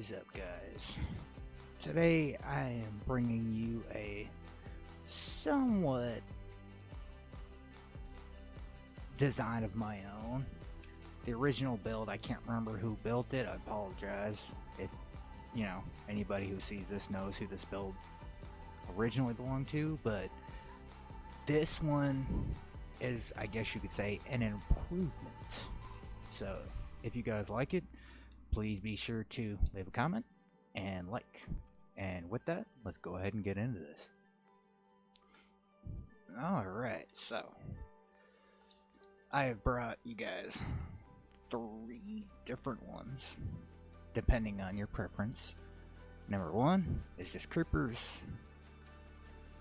is up, guys? Today I am bringing you a somewhat design of my own. The original build, I can't remember who built it. I apologize. If anybody who sees this knows who this build originally belonged to, but this one is, I guess you could say, an improvement. So if you guys like it, please be sure to leave a comment and like. And with that, let's go ahead and get into this. Alright, so I have brought you guys 3 different ones, depending on your preference. Number 1 is just creepers.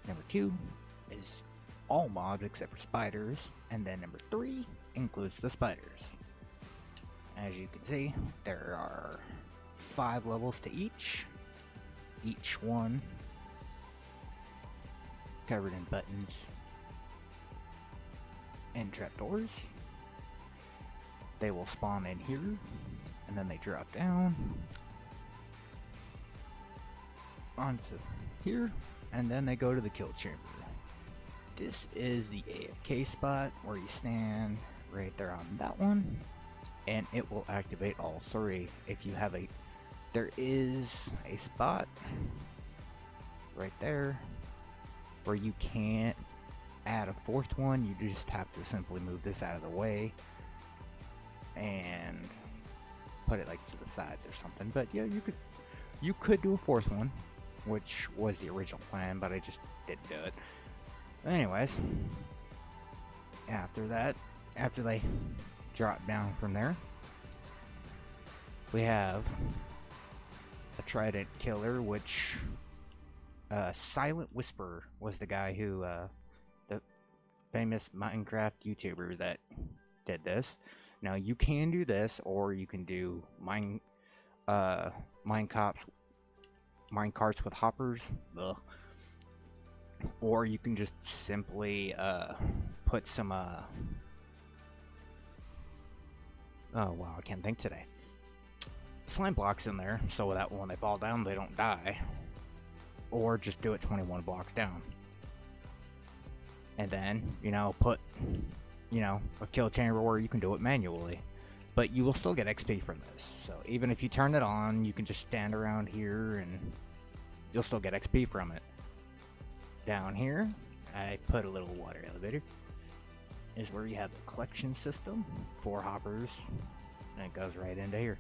Number 2 is all mobs except for spiders. And then number 3 includes the spiders. As you can see, there are 5 levels to each one covered in buttons and trapdoors. They will spawn in here, and then they drop down onto here, and then they go to the kill chamber. This is the AFK spot where you stand right there on that one, and it will activate all 3. If you have there is a spot right there where you can't add a 4th one. You just have to simply move this out of the way and put it like to the sides or something. But yeah, you could do a 4th one, which was the original plan, but I just didn't do it. Anyways, after they drop down from there, we have a trident killer, which Silent Whisperer was the guy who the famous Minecraft YouTuber that did this. Now you can do this, or you can do minecarts with hoppers. Ugh. Or you can just simply put some oh wow, I can't think today. Slime blocks in there so that when they fall down they don't die. Or just do it 21 blocks down. And then, put a kill chamber where you can do it manually. But you will still get XP from this. So even if you turn it on, you can just stand around here and you'll still get XP from it. Down here, I put a little water elevator. Is where you have the collection system, 4 hoppers, and it goes right into here.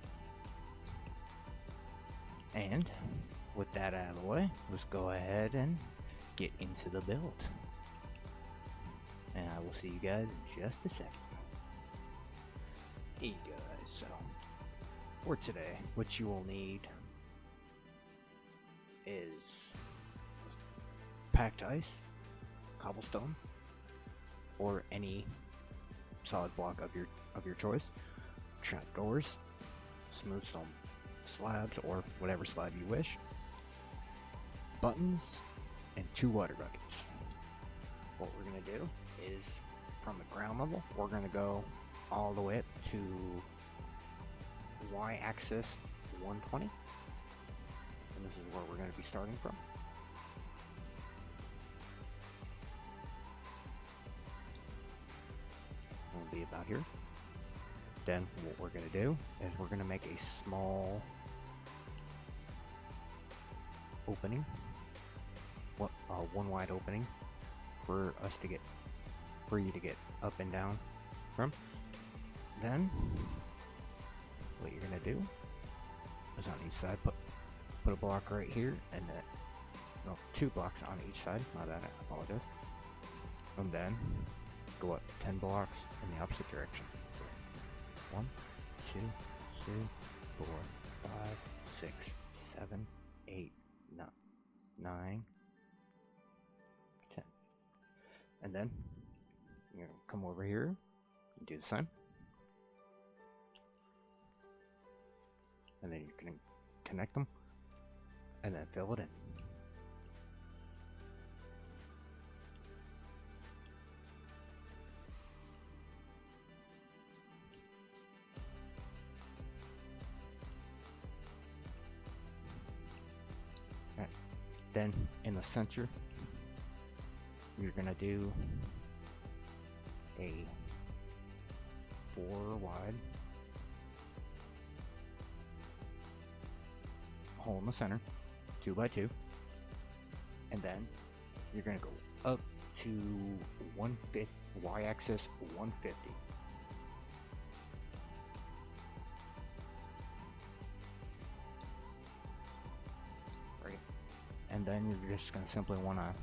And with that out of the way, let's go ahead and get into the build. And I will see you guys in just a second. Hey guys, so for today, what you will need is packed ice, cobblestone, or any solid block of your choice, trapdoors, smooth stone slabs, or whatever slab you wish, buttons, and 2 water buckets. What we're going to do is, from the ground level, we're going to go all the way up to y-axis 120, and this is where we're going to be starting from. It'll be about here. Then what we're going to do is we're going to make a small opening, one wide opening for you to get up and down from. Then what you're going to do is on each side put a block right here, and then 2 blocks on each side. My bad, I apologize. And then go up 10 blocks in the opposite direction. 1, 2, 3, 4, 5, 6, 7, 8, 9, 10. And then you're going to come over here and do the same. And then you're going to connect them and then fill it in. Then in the center, you're gonna do a 4 wide hole in the center, 2 by 2, and then you're gonna go up to 150 y-axis 150. Right, and then you're just gonna simply want to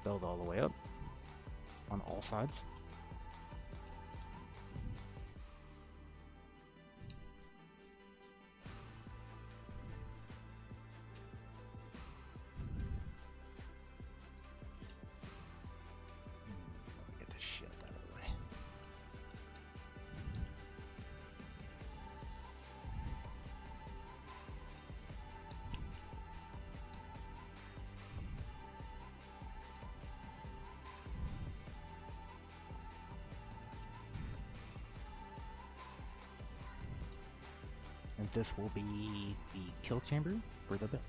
build all the way up on all sides. Get this shit out of the way. And this will be the kill chamber for the build.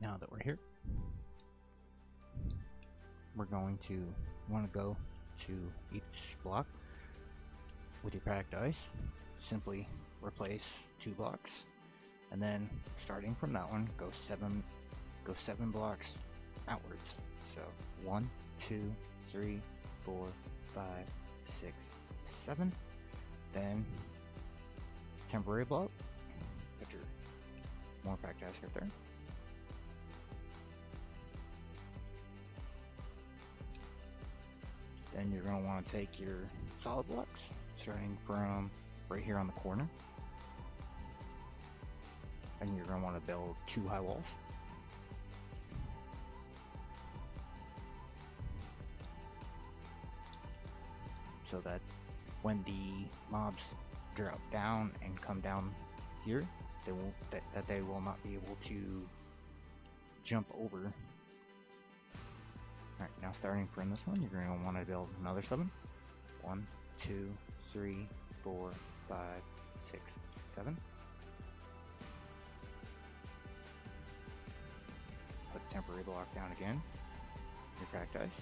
Now that we're here, we're going to want to go to each block with your packed ice. Simply replace 2 blocks, and then starting from that one, go 7 blocks outwards. So 1, 2, 3, 4, 5, 6, 7. Then temporary block. Put your more packed ice right there. Then you're going to want to take your solid blocks, starting from right here on the corner, and you're going to want to build 2 high walls. So that when the mobs drop down and come down here, they will not be able to jump over. Alright, now starting from this one, you're going to want to build another 7. 1, 2, 3, 4, 5, 6, 7. Put a temporary block down again. Your packed ice.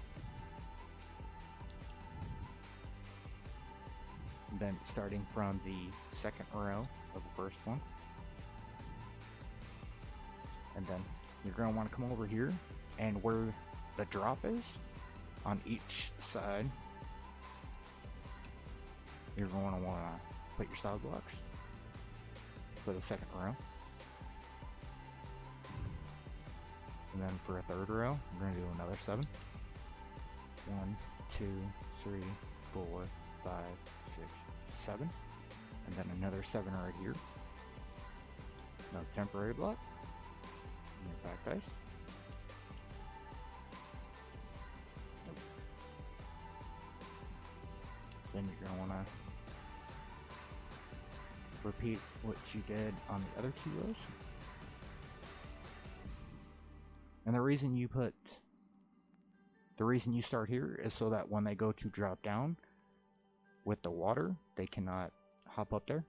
And then starting from the second row of the first one. And then you're going to want to come over here, and where the drop is on each side, you're going to want to put your solid blocks for the second row. And then for a third row, we're going to do another 7. 1, 2, 3, 4, 5, 6, 7. And then another 7 right here. Another temporary block. And your packed ice. Then you're going to want to repeat what you did on the other 2 rows. And the reason you start here is so that when they go to drop down with the water, they cannot hop up there.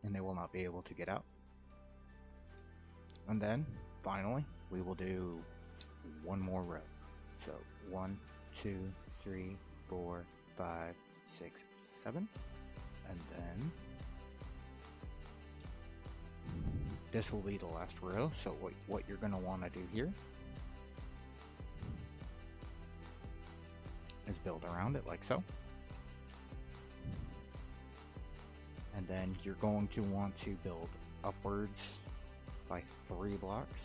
And they will not be able to get out. And then, finally, we will do 1 more row. So 1, 2, 3, 4, 5, 6, 7. And then this will be the last row. So what you're going to want to do here just build around it like so. And then you're going to want to build upwards by 3 blocks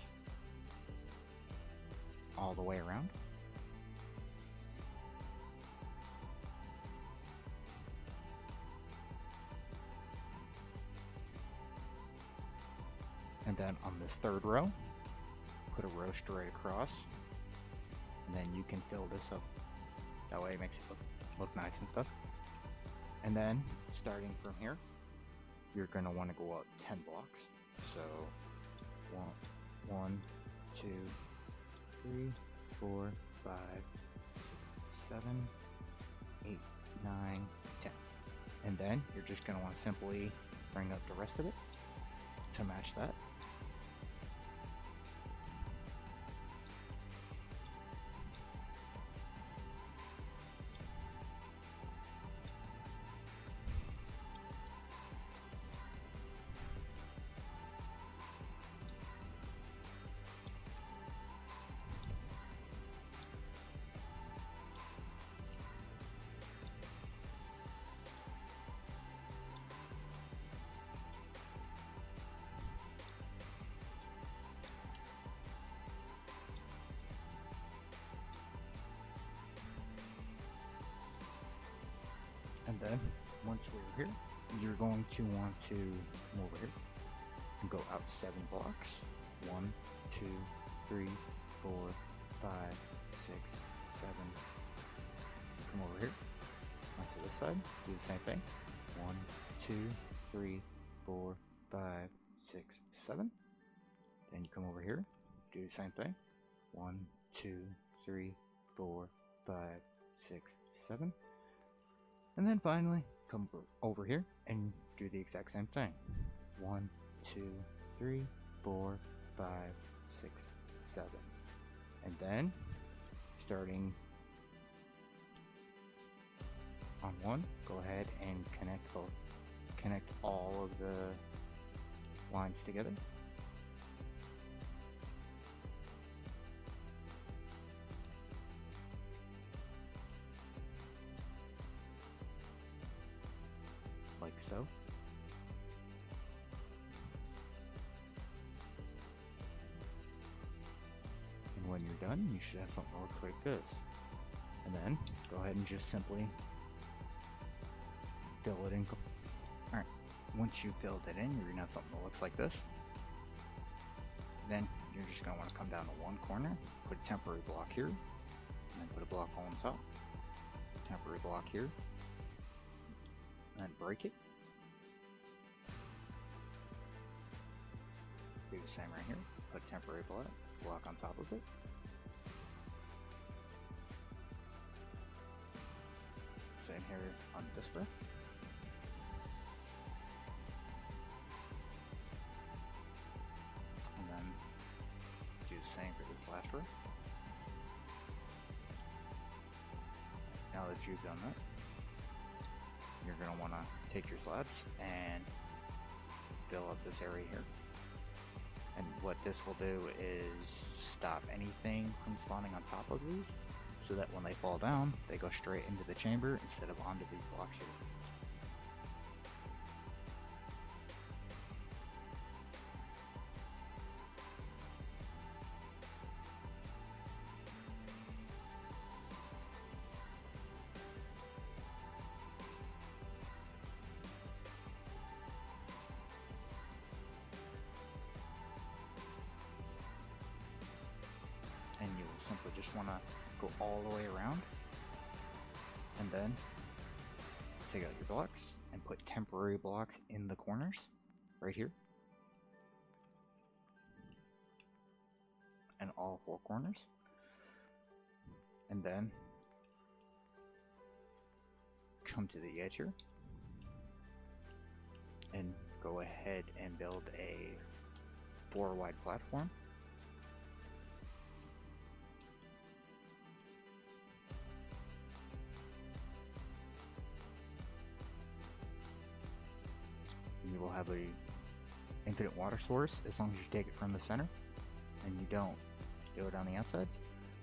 all the way around. And then on this third row, put a row straight across, and then you can fill this up. That way it makes it look nice and stuff. And then starting from here, you're going to want to go up 10 blocks. So 1, 2, 3, 4, 5, 6, 7, 8, 9, 10. And then you're just going to want to simply bring up the rest of it to match that. And then once we're here, you're going to want to come over here and go out 7 blocks. 1, 2, 3, 4, 5, 6, 7. Come over here onto this side, do the same thing. 1, 2, 3, 4, 5, 6, 7. Then you come over here, do the same thing. 1, 2, 3, 4, 5, 6, 7. And then finally, come over here and do the exact same thing. 1, 2, 3, 4, 5, 6, 7. And then, starting on 1, go ahead and connect all of the lines together. Like so. And when you're done, you should have something that looks like this. And then go ahead and just simply fill it in. Alright, once you've filled it in, you're going to have something that looks like this. Then you're just going to want to come down to one corner, put a temporary block here, and then put a block on top. Temporary block here. And break it. Do the same right here. Put a temporary block on top of it. Same here on this row. And then do the same for this last row. Now that you've done that, you're going to want to take your slabs and fill up this area here. And what this will do is stop anything from spawning on top of these, so that when they fall down, they go straight into the chamber instead of onto these blocks here. And you will simply just want to go all the way around, and then take out your blocks and put temporary blocks in the corners right here, and all 4 corners. And then come to the edge here and go ahead and build a 4 wide platform. You will have a infinite water source as long as you take it from the center and you don't do it on the outsides.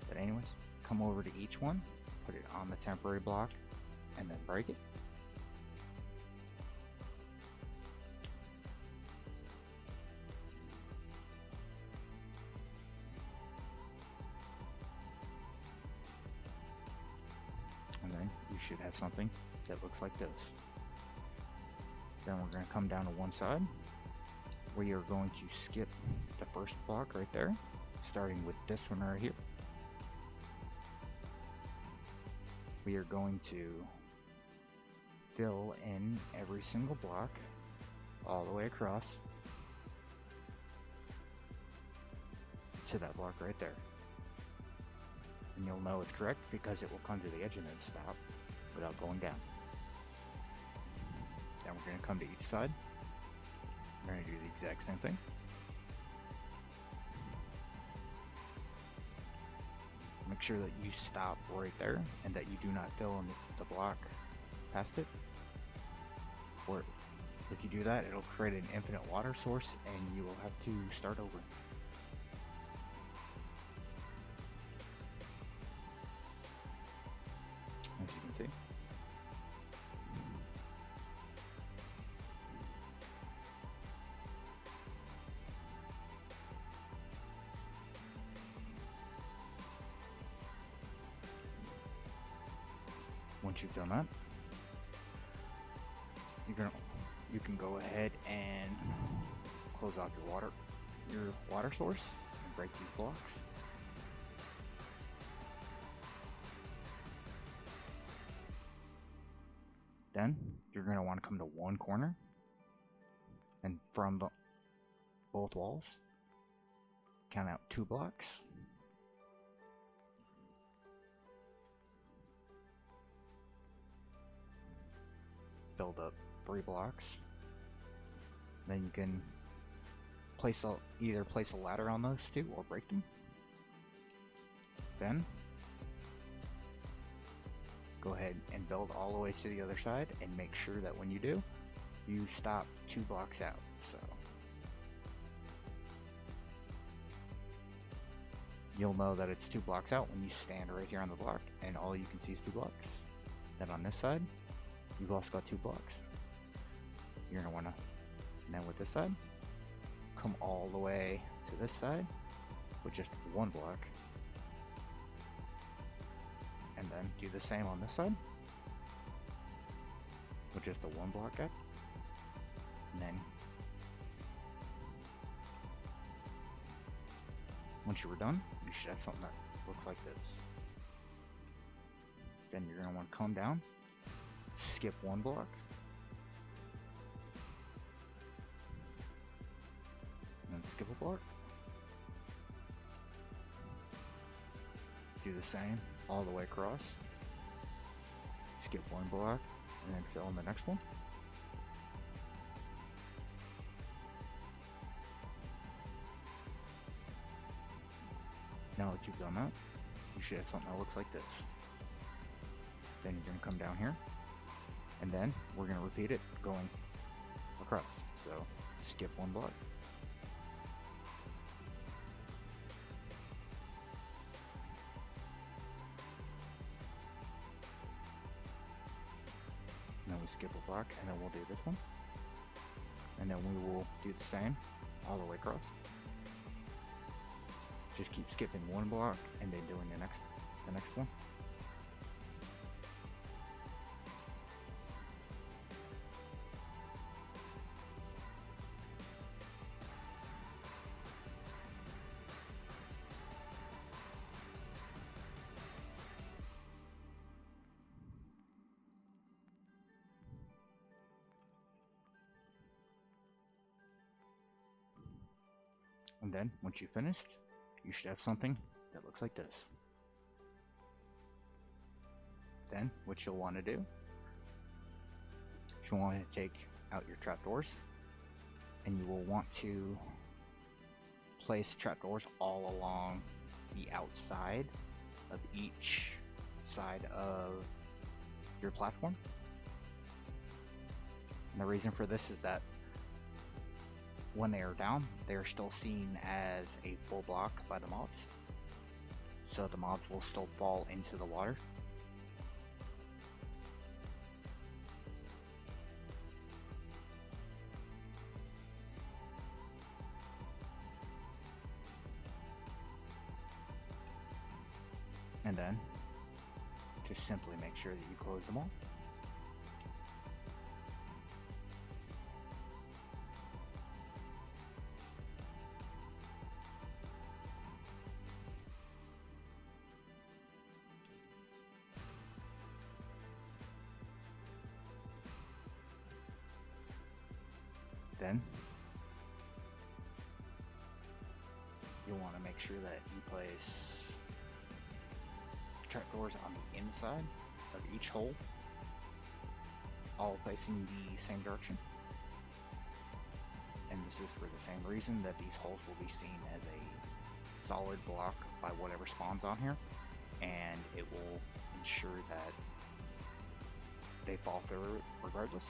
But anyways, come over to each one put it on the temporary block, and then break it. And then you should have something that looks like this. Then we're going to come down to one side. We are going to skip the first block right there, starting with this one right here. We are going to fill in every single block all the way across to that block right there. And you'll know it's correct because it will come to the edge and then stop without going down. Then we're going to come to each side. We're going to do the exact same thing. Make sure that you stop right there and that you do not fill in the block past it. Or if you do that, it'll create an infinite water source and you will have to start over. As you can see. Once you've done that, you can go ahead and close off your water source and break these blocks. Then you're going to want to come to one corner and from both walls count out 2 blocks. Build up 3 blocks. Then you can either place a ladder on those 2 or break them. Then go ahead and build all the way to the other side and make sure that when you do, you stop 2 blocks out. So you'll know that it's 2 blocks out when you stand right here on the block and all you can see is 2 blocks. Then on this side, you've also got 2 blocks. You're going to want to, and then with this side, come all the way to this side with just 1 block. And then do the same on this side with just the 1 block gap. And then once you were done, you should have something that looks like this. Then you're going to want to come down, skip 1 block, and then skip a block. Do the same all the way across. Skip 1 block and then fill in the next one. Now that you've done that, you should have something that looks like this. Then you're going to come down here, and then we're going to repeat it going across. So skip 1 block. Then we skip a block, and then we'll do this one. And then we will do the same all the way across. Just keep skipping 1 block and then doing the next one. And then once you've finished, you should have something that looks like this. Then what you'll want to do is you'll want to take out your trapdoors, and you will want to place trapdoors all along the outside of each side of your platform. And the reason for this is that when they are down, they are still seen as a full block by the mobs. So the mobs will still fall into the water And then just simply make sure that you close them all. Then you'll want to make sure that you place trapdoors on the inside of each hole, all facing the same direction. And this is for the same reason that these holes will be seen as a solid block by whatever spawns on here, and it will ensure that they fall through regardless.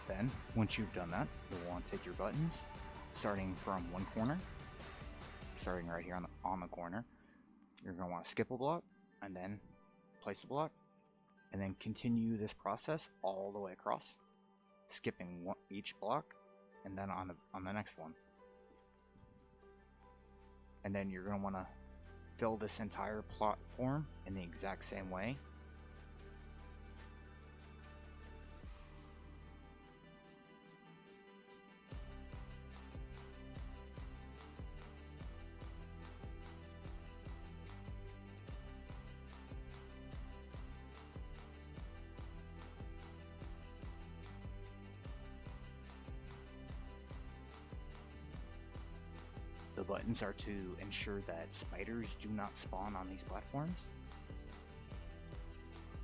Then, once you've done that, you'll want to take your buttons, starting from one corner, starting right here on the corner. You're going to want to skip a block, and then place a block, and then continue this process all the way across, skipping each block, and then on the next one. And then you're going to want to fill this entire platform in the exact same way. The buttons are to ensure that spiders do not spawn on these platforms.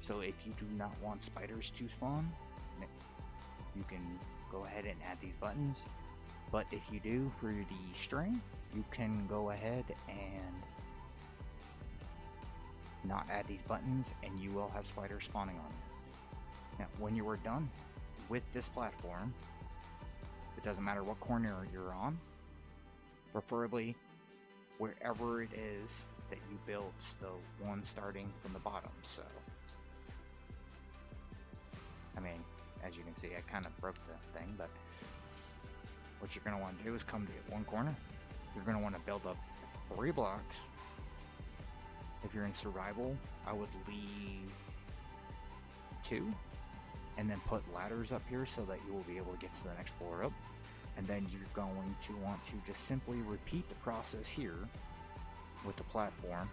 So if you do not want spiders to spawn, you can go ahead and add these buttons. But if you do, for the string, you can go ahead and not add these buttons, and you will have spiders spawning on it. Now, when you are done with this platform, it doesn't matter what corner you're on, preferably wherever it is that you built the one starting from the bottom. So, I mean, as you can see, I kind of broke the thing, but what you're going to want to do is come to one corner. You're going to want to build up 3 blocks. If you're in survival, I would leave 2 and then put ladders up here so that you will be able to get to the next floor up. And then you're going to want to just simply repeat the process here with the platform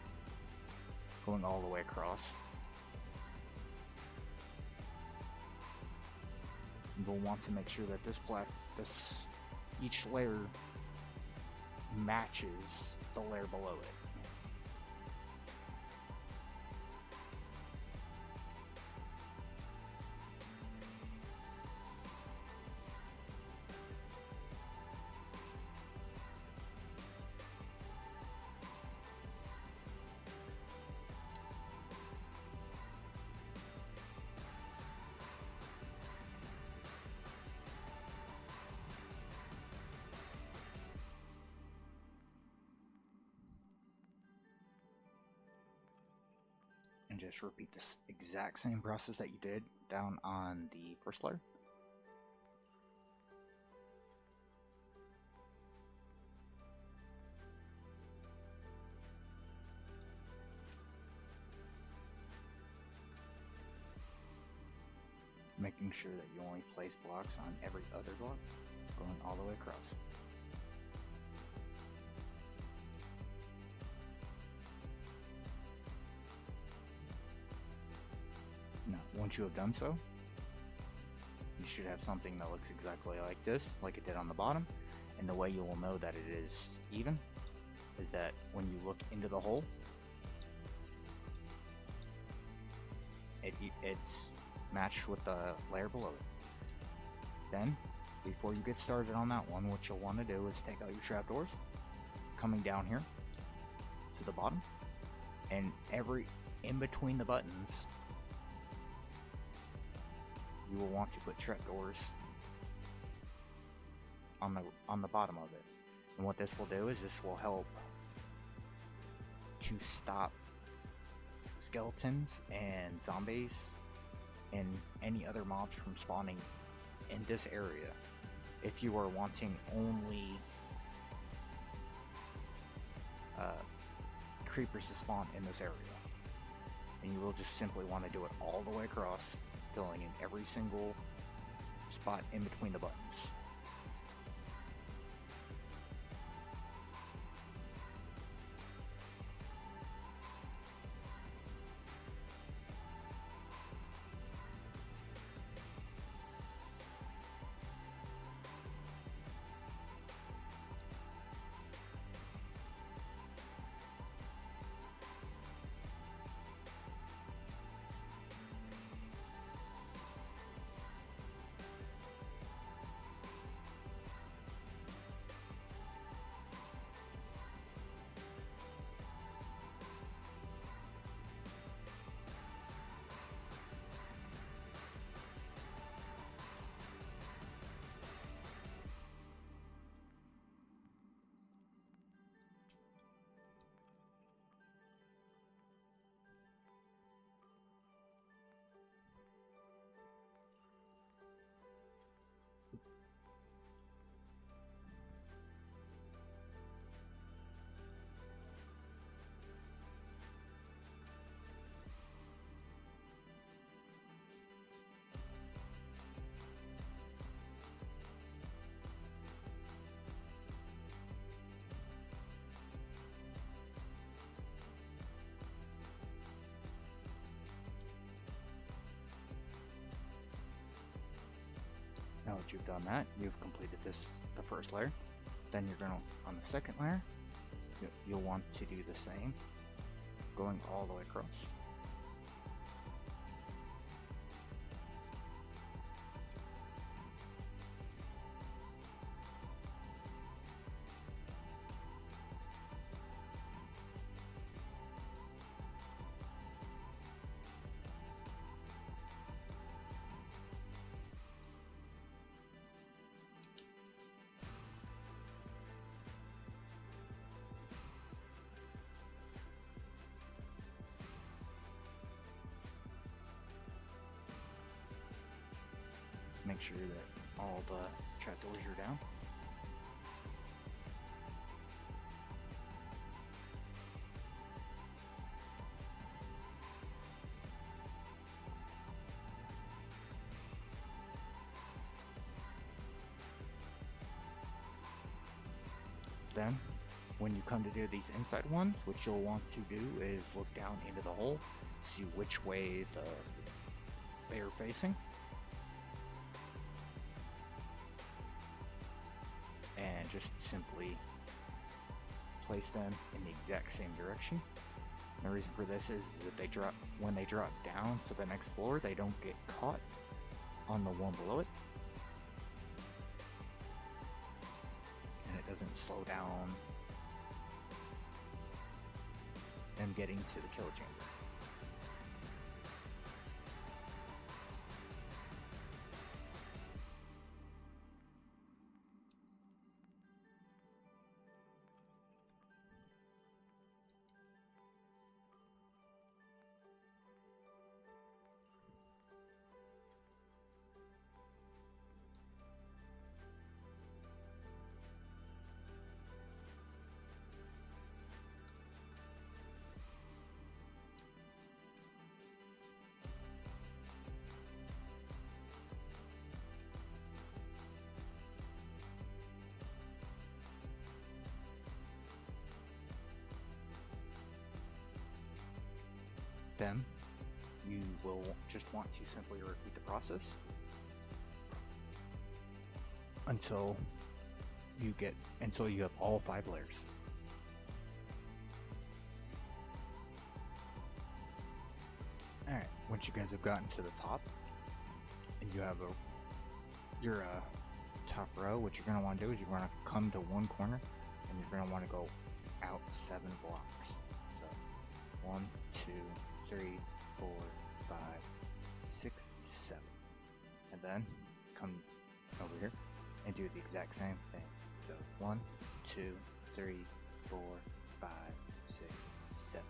going all the way across. You'll want to make sure that each layer matches the layer below it. And just repeat this exact same process that you did down on the first layer. Making sure that you only place blocks on every other block, going all the way across. Now, once you have done so, you should have something that looks exactly like this, like it did on the bottom. And the way you will know that it is even is that when you look into the hole, it's matched with the layer below it. Then, before you get started on that one, what you'll want to do is take out your trapdoors, coming down here, to the bottom, and in between the buttons, you will want to put trapdoors on the bottom of it. And what this will do is this will help to stop skeletons and zombies and any other mobs from spawning in this area. If you are wanting only creepers to spawn in this area, and you will just simply want to do it all the way across, filling in every single spot in between the buttons. Now that you've done that, you've completed the first layer. Then you're gonna, on the second layer, you'll want to do the same, going all the way across. Make sure that all the trapdoors are down. Then, when you come to do these inside ones, what you'll want to do is look down into the hole, see which way they are facing. And just simply place them in the exact same direction. And the reason for this is that when they drop down to the next floor, they don't get caught on the one below it, and it doesn't slow down them getting to the kill chamber. Then you will just want to simply repeat the process until you have all 5 layers. Alright, once you guys have gotten to the top and you have your top row, what you're going to want to do is you're going to come to one corner and you're going to want to go out 7 blocks. 1, 2, 3, 4, 5, 6, 7. And then come over here and do the exact same thing. So 1, 2, 3, 4, 5, 6, 7.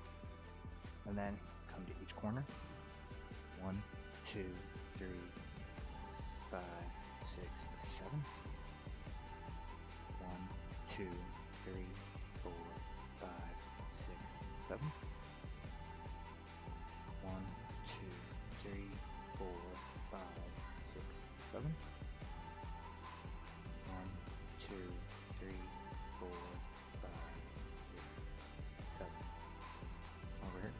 And then come to each corner. 1, 2, 3, 5, 6, 7. 1, 2, 3, 4, 5, 6, 7. 1, 2, 3, 4, 5, 6, 7. 1, 2, 3, 4, 5, 6, 7. Over here.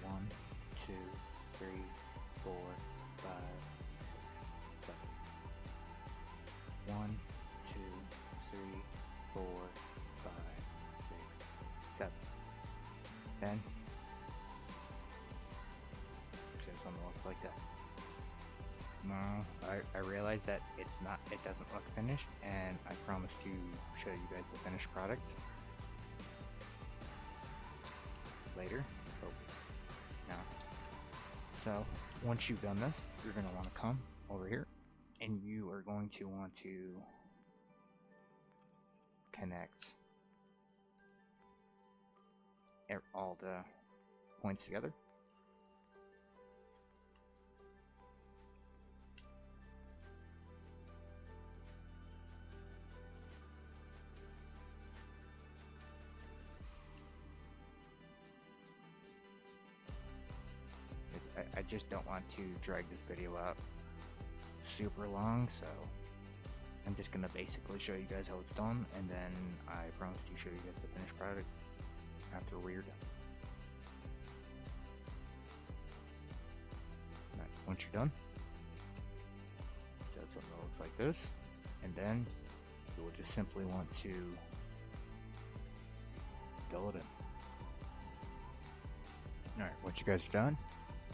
1, 2, 3, 4, 5, 6, 7. 1, 2, 3, 4, 5, 6, 7. Then something looks like that. Now I realize that it doesn't look finished, and I promise to show you guys the finished product later. So once you've done this, you're going to want to come over here and you are going to want to connect all the points together. I just don't want to drag this video out super long, so I'm just gonna basically show you guys how it's done, and then I promise to show you guys the finished product after we're done. Alright, once you're done, so something that looks like this, and then you will just simply want to fill it in. Alright, once you guys are done,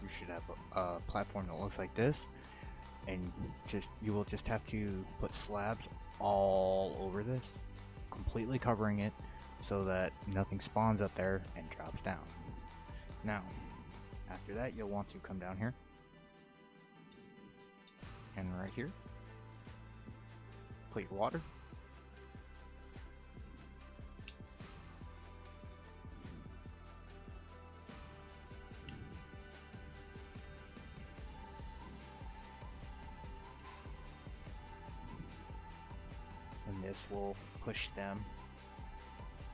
you should have a platform that looks like this, and you will just have to put slabs all over this, completely covering it so that nothing spawns up there and drops down. Now, after that, you'll want to come down here and right here, put your water. And this will push them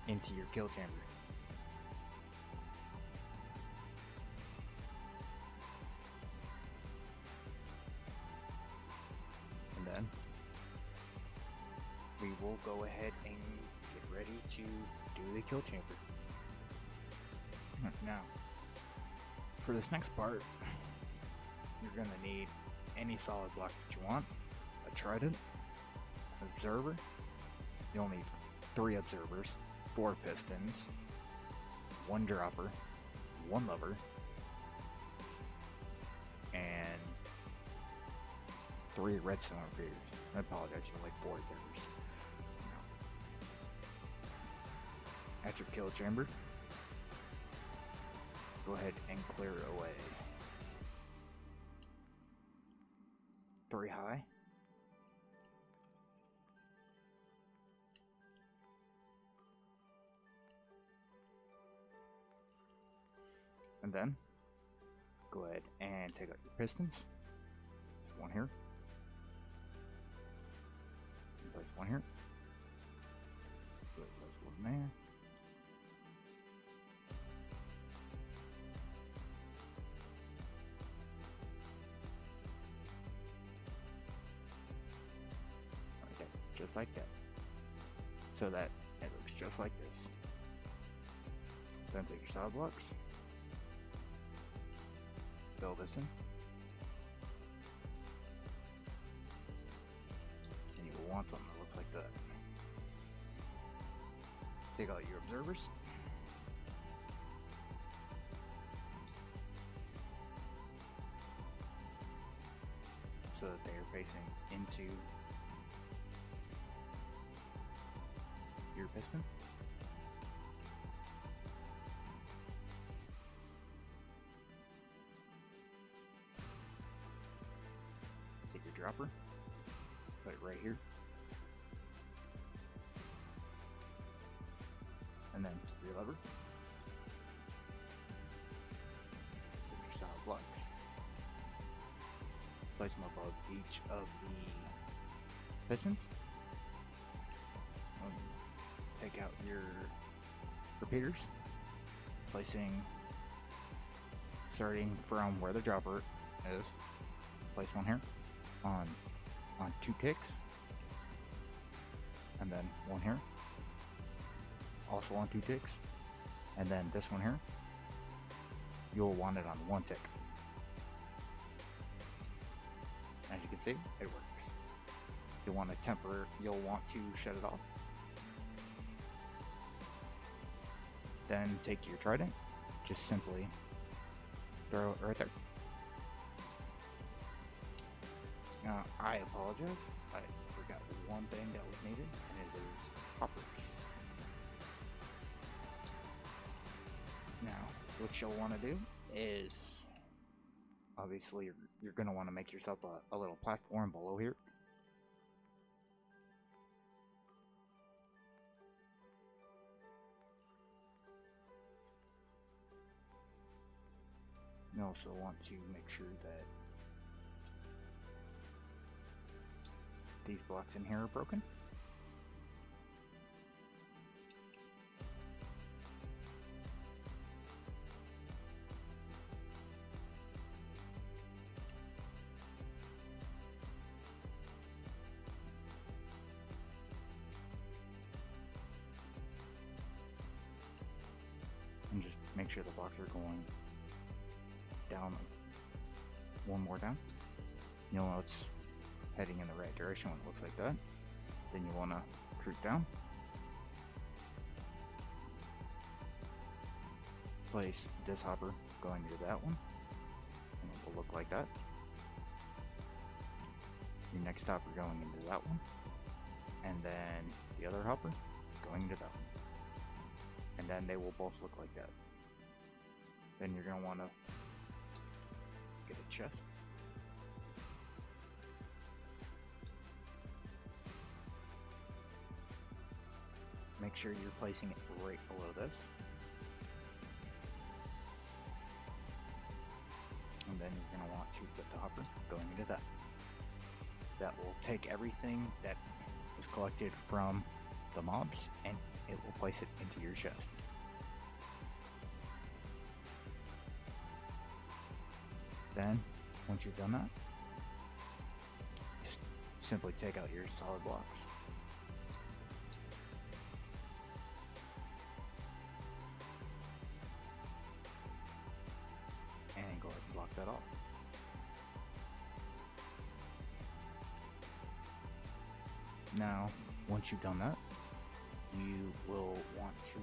into your kill chamber. And then we will go ahead and get ready to do the kill chamber. Now, for this next part, you're going to need any solid block that you want, a trident, observer. You'll need 3 observers, 4 pistons, 1 dropper, 1 lever, and 3 redstone repeaters. I apologize, you like 4 observers. Now, at your kill chamber, go ahead and clear away 3 high. And then, go ahead and take out your pistons. There's 1 here. Place 1 here. Place 1 there. Okay, just like that. So that it looks just like this. Then take your solid blocks. Fill this in, and you will want something that looks like that. Take out your observers, so that they are facing into your piston. your hopper, put it right here, and then your lever, put your solid blocks, place them above each of the pistons, take out your repeaters, starting from where the dropper is, place one here on 2 ticks, and then one here also on 2 ticks, and then this one here you'll want it on 1 tick. As you can see, it works. You'll want to shut it off. Then take your trident, just simply throw it right there. Now, I apologize, I forgot one thing that was needed, and it is hoppers. Now, what you'll want to do is, obviously, you're going to want to make yourself a little platform below here. You also want to make sure that these blocks in here are broken. And just make sure the blocks are going down, one more down. You'll know it's heading in the right direction when it looks like that. Then you want to creep down, place this hopper going into that one, and it will look like that. Your next hopper going into that one, and then the other hopper going into that one, and then they will both look like that. Then you're going to want to get a chest, make sure you're placing it right below this, and then you're going to want to put the hopper going into that. That will take everything that is collected from the mobs and it will place it into your chest. Then, once you've done that, just simply take out your solid blocks. And go ahead and block that off. Now, once you've done that, you will want to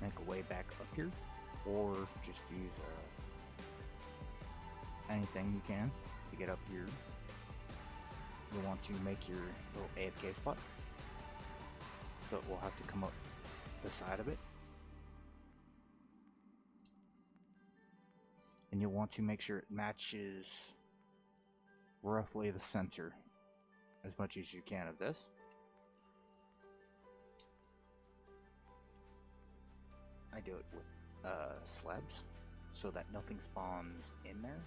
make a way back up here, or just use anything you can to get up here. You'll want to make your little AFK spot, so it will have to come up the side of it. And you'll want to make sure it matches roughly the center as much as you can of this. I do it with slabs so that nothing spawns in there.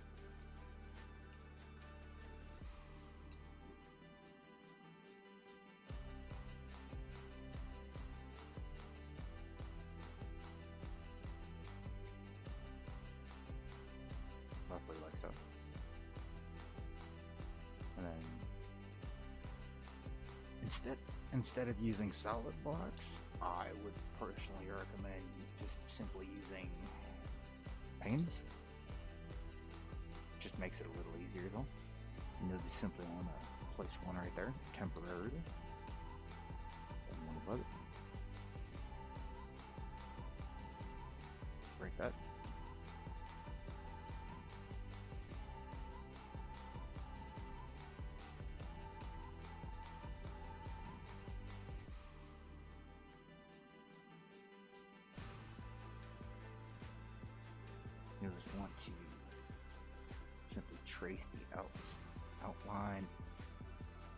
Roughly like so. And then instead of using solid blocks, I would personally recommend just simply using panes. Just makes it a little easier though. And you'll just simply want to place one right there temporarily, and one above it. Break that. You'll just want to simply trace the outline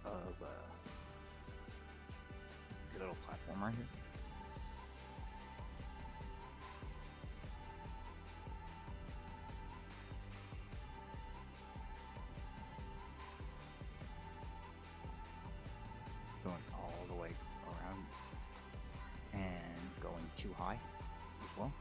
of your little platform right here. Going all the way around and going too high as well.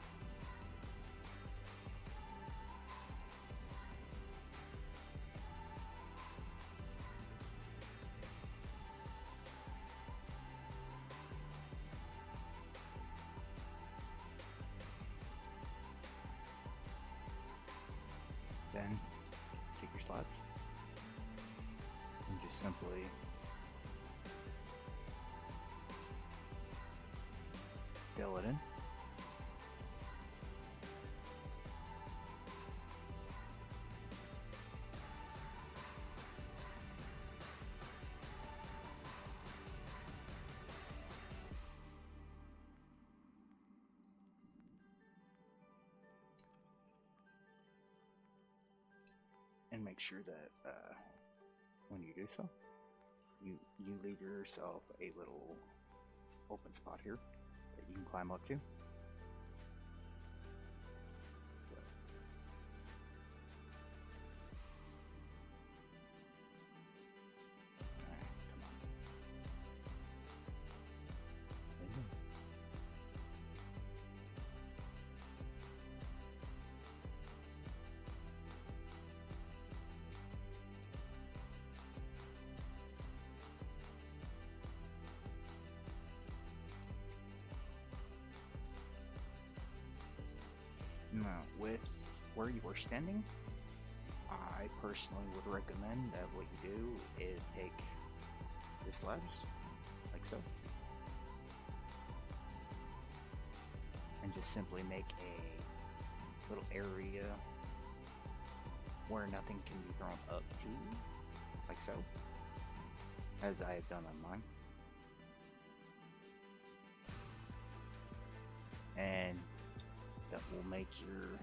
Then take your slabs and just simply fill it in. And make sure that when you do so, you leave yourself a little open spot here that you can climb up to. Now, with where you are standing, I personally would recommend that what you do is take your slabs, like so, and just simply make a little area where nothing can be thrown up to, like so, as I have done on mine. And that will make your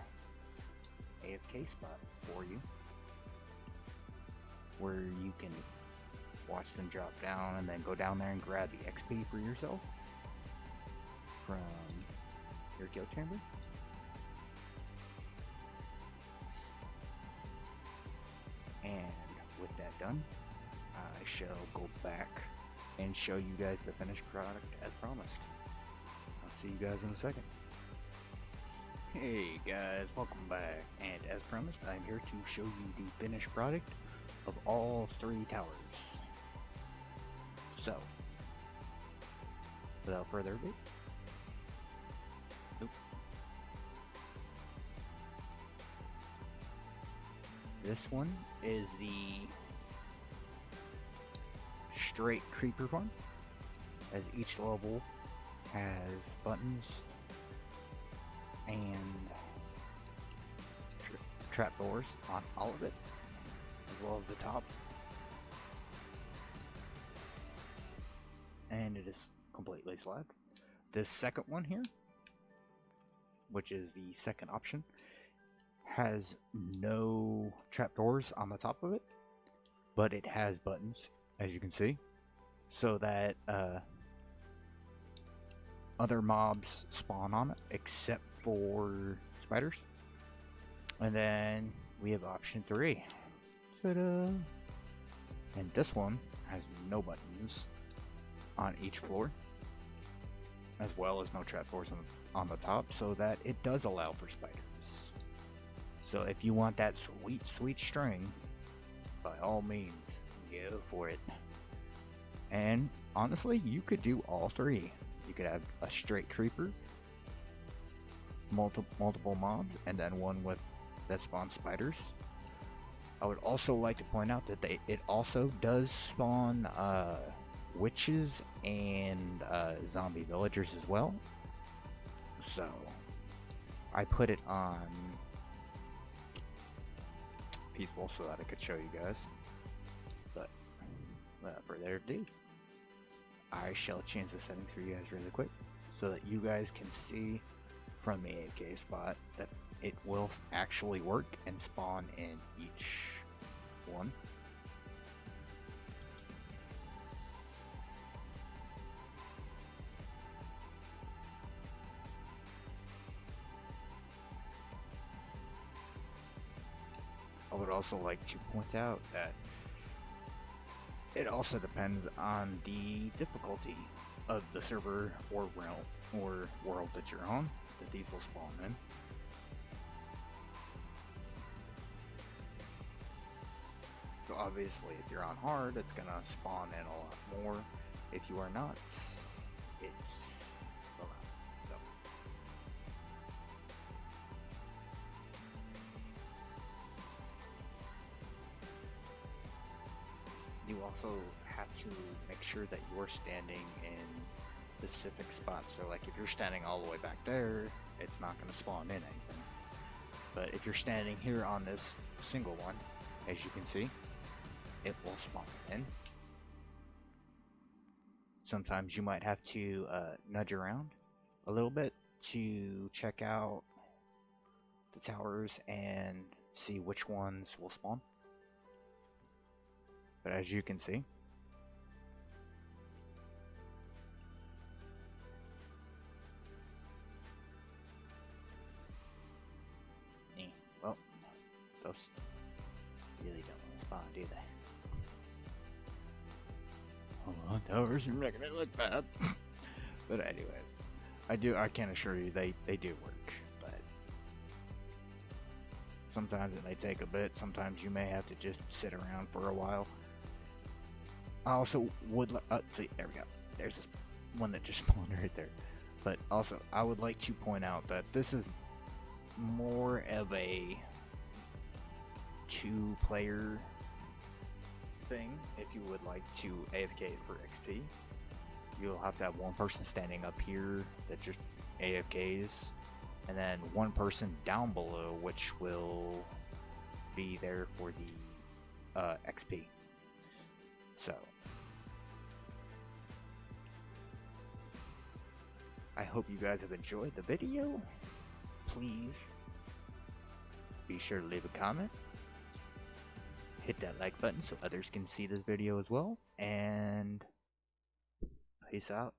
AFK spot for you, where you can watch them drop down and then go down there and grab the XP for yourself from your kill chamber. And with that done, I shall go back and show you guys the finished product as promised. I'll see you guys in a second. Hey guys, welcome back, and as promised, I'm here to show you the finished product of all 3 towers. So, without further ado, this one is the straight creeper farm, as each level has buttons and trapdoors on all of it, as well as the top, and it is completely slabbed. This second one here, which is the second option, has no trapdoors on the top of it, but it has buttons, as you can see, so that other mobs spawn on it except for spiders. And then we have option 3. Ta-da! And this one has no buttons on each floor, as well as no trapdoors on the top, so that it does allow for spiders. So if you want that sweet, sweet string, by all means, go for it. And honestly, you could do all 3. You could have a straight creeper, multiple mobs, and then one with that spawns spiders. I would also like to point out that it also does spawn witches and zombie villagers as well. So I put it on peaceful so that I could show you guys. But without further ado, I shall change the settings for you guys really quick so that you guys can see from the AFK spot that it will actually work and spawn in each one. I would also like to point out that it also depends on the difficulty of the server or realm or world that you're on that these will spawn in. So obviously if you're on hard, it's gonna spawn in a lot more. If you are not, it's a lot. So you also have to make sure that you're standing in specific spots. So like if you're standing all the way back there, it's not going to spawn in anything. But if you're standing here on this single one, as you can see, it will spawn in. Sometimes you might have to nudge around a little bit to check out the towers and see which ones will spawn. But as you can see, well, those really don't want to spawn, do they? Hold on, towers are making it look bad. But anyways, I can assure you they do work, but sometimes it may take a bit. Sometimes you may have to just sit around for a while. I also would see, there we go. There's this one that just spawned right there. But also, I would like to point out that this is more of a two-player thing. If you would like to AFK for XP, you'll have to have one person standing up here that just AFKs, and then one person down below which will be there for the XP. So I hope you guys have enjoyed the video. Please be sure to leave a comment, hit that like button so others can see this video as well, and peace out.